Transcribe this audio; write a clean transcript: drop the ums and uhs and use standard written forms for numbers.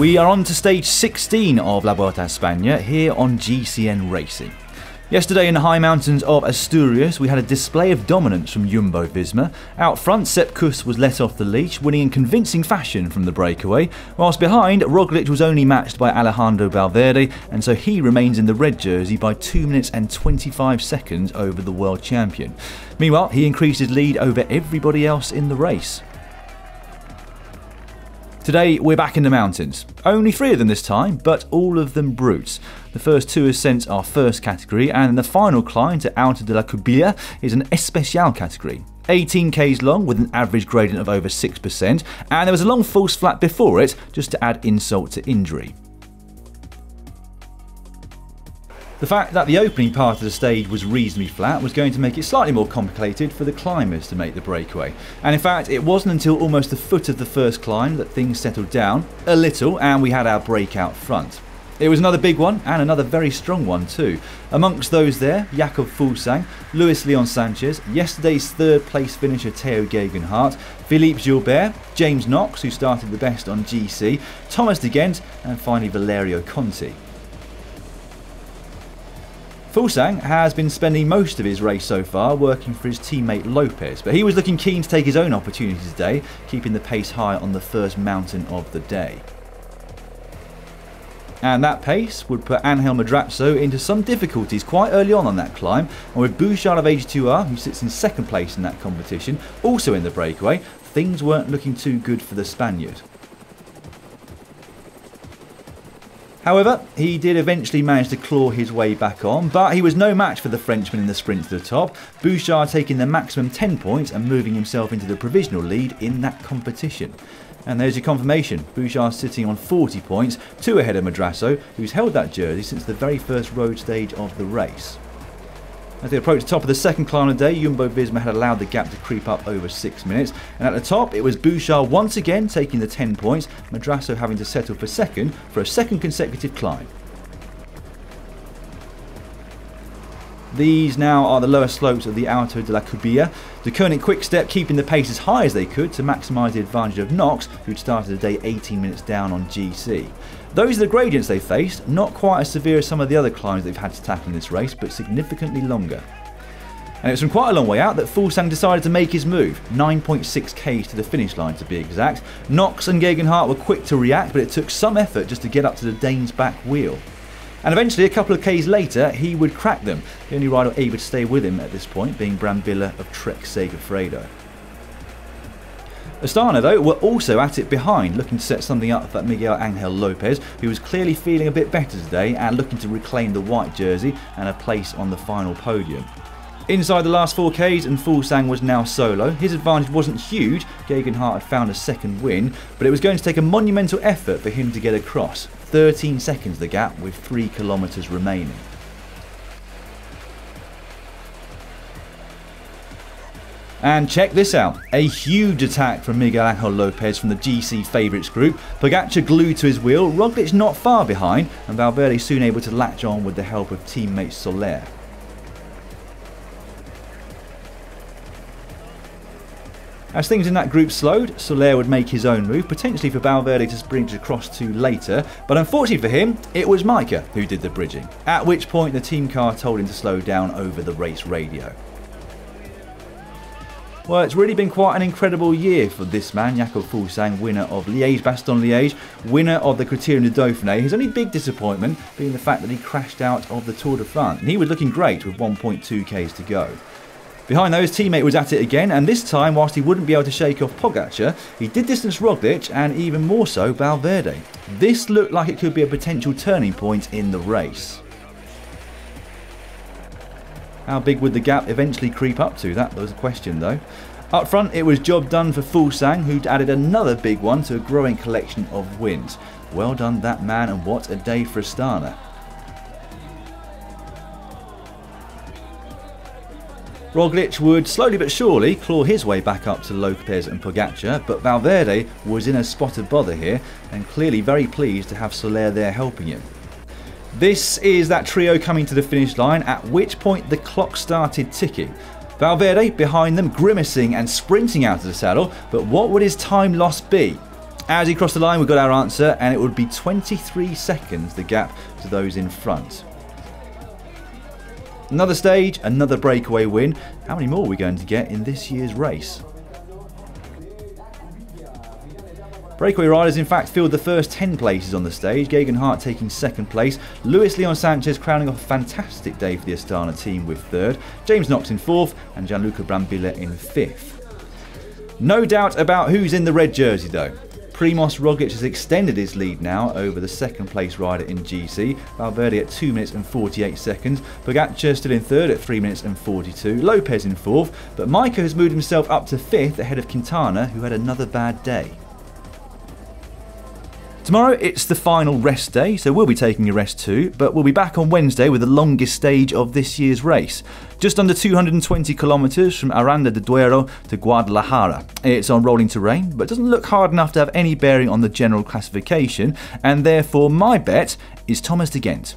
We are on to stage 16 of La Vuelta a España here on GCN Racing. Yesterday in the high mountains of Asturias, we had a display of dominance from Jumbo-Visma. Out front, Sepp Kuss was let off the leash, winning in convincing fashion from the breakaway, whilst behind, Roglic was only matched by Alejandro Valverde, and so he remains in the red jersey by 2 minutes and 25 seconds over the world champion. Meanwhile, he increased his lead over everybody else in the race. Today we're back in the mountains. Only 3 of them this time, but all of them brutes. The first 2 ascents are first category, and the final climb to Alto de la Cubilla is an Especial category. 18 k's long with an average gradient of over 6%, and there was a long false flat before it just to add insult to injury. The fact that the opening part of the stage was reasonably flat was going to make it slightly more complicated for the climbers to make the breakaway. And in fact, it wasn't until almost a foot of the first climb that things settled down a little and we had our breakout front. It was another big one, and another very strong one too. Amongst those there, Jakob Fuglsang, Luis Leon Sanchez, yesterday's 3rd place finisher Theo Gegenhardt, Philippe Gilbert, James Knox, who started the best on GC, Thomas de Gent, and finally Valerio Conti. Fuglsang has been spending most of his race so far working for his teammate Lopez, but he was looking keen to take his own opportunity today, keeping the pace high on the first mountain of the day. And that pace would put Angel Madrazo into some difficulties quite early on that climb, and with Bouchard of AG2R, who sits in 2nd place in that competition, also in the breakaway, things weren't looking too good for the Spaniard. However, he did eventually manage to claw his way back on, but he was no match for the Frenchman in the sprint to the top, Bouchard taking the maximum 10 points and moving himself into the provisional lead in that competition. And there's your confirmation, Bouchard sitting on 40 points, 2 ahead of Madrazo, who's held that jersey since the very first road stage of the race. As they approached the top of the second climb of the day, Jumbo-Visma had allowed the gap to creep up over 6 minutes, and at the top it was Bouchard once again taking the 10 points, Madrazo having to settle for second for a second consecutive climb. These now are the lower slopes of the Alto de la Cubilla. The Koenig Quick-Step keeping the pace as high as they could to maximise the advantage of Knox, who'd started the day 18 minutes down on GC. Those are the gradients they faced, not quite as severe as some of the other climbs they've had to tackle in this race, but significantly longer. And it was from quite a long way out that Fuglsang decided to make his move, 9.6 k's to the finish line to be exact. Knox and Gegenhardt were quick to react, but it took some effort just to get up to the Dane's back wheel. And eventually, a couple of k's later, he would crack them. The only rider able to stay with him at this point being Brambilla of Trek Segafredo. Astana, though, were also at it behind, looking to set something up for Miguel Angel Lopez, who was clearly feeling a bit better today and looking to reclaim the white jersey and a place on the final podium. Inside the last 4 k's, and Fuglsang was now solo. His advantage wasn't huge, Gegenhardt had found a second win, but it was going to take a monumental effort for him to get across. 13 seconds the gap with 3 kilometres remaining. And check this out, a huge attack from Miguel Angel Lopez from the GC favourites group. Pogačar glued to his wheel, Roglic not far behind, and Valverde soon able to latch on with the help of teammate Soler. As things in that group slowed, Soler would make his own move, potentially for Valverde to sprint across to later, but unfortunately for him, it was Micah who did the bridging, at which point the team car told him to slow down over the race radio. Well, it's really been quite an incredible year for this man, Jakob Fuglsang, winner of Liège-Bastogne-Liège, winner of the Criterium du Dauphiné. His only big disappointment being the fact that he crashed out of the Tour de France, and he was looking great with 1.2 k's to go. Behind those, teammate was at it again, and this time, whilst he wouldn't be able to shake off Pogačar, he did distance Roglic and even more so Valverde. This looked like it could be a potential turning point in the race. How big would the gap eventually creep up to? That was a question though. Up front, it was job done for Fuglsang, who'd added another big one to a growing collection of wins. Well done that man, and what a day for Astana. Roglic would slowly but surely claw his way back up to Lopez and Pogačar, but Valverde was in a spot of bother here and clearly very pleased to have Soler there helping him. This is that trio coming to the finish line, at which point the clock started ticking. Valverde behind them, grimacing and sprinting out of the saddle, but what would his time loss be? As he crossed the line, we got our answer, and it would be 23 seconds, the gap to those in front. Another stage, another breakaway win. How many more are we going to get in this year's race? Breakaway riders in fact filled the first 10 places on the stage, Geoghegan Hart taking 2nd place, Luis Leon Sanchez crowning off a fantastic day for the Astana team with 3rd, James Knox in 4th and Gianluca Brambilla in 5th. No doubt about who's in the red jersey though. Primoz Roglic has extended his lead now over the 2nd place rider in GC, Valverde at 2 minutes and 48 seconds, Pogacar still in 3rd at 3 minutes and 42, Lopez in 4th, but Maika has moved himself up to 5th ahead of Quintana, who had another bad day. Tomorrow it's the final rest day, so we'll be taking a rest too, but we'll be back on Wednesday with the longest stage of this year's race. Just under 220 kilometres from Aranda de Duero to Guadalajara. It's on rolling terrain, but doesn't look hard enough to have any bearing on the general classification, and therefore my bet is Thomas de Gent.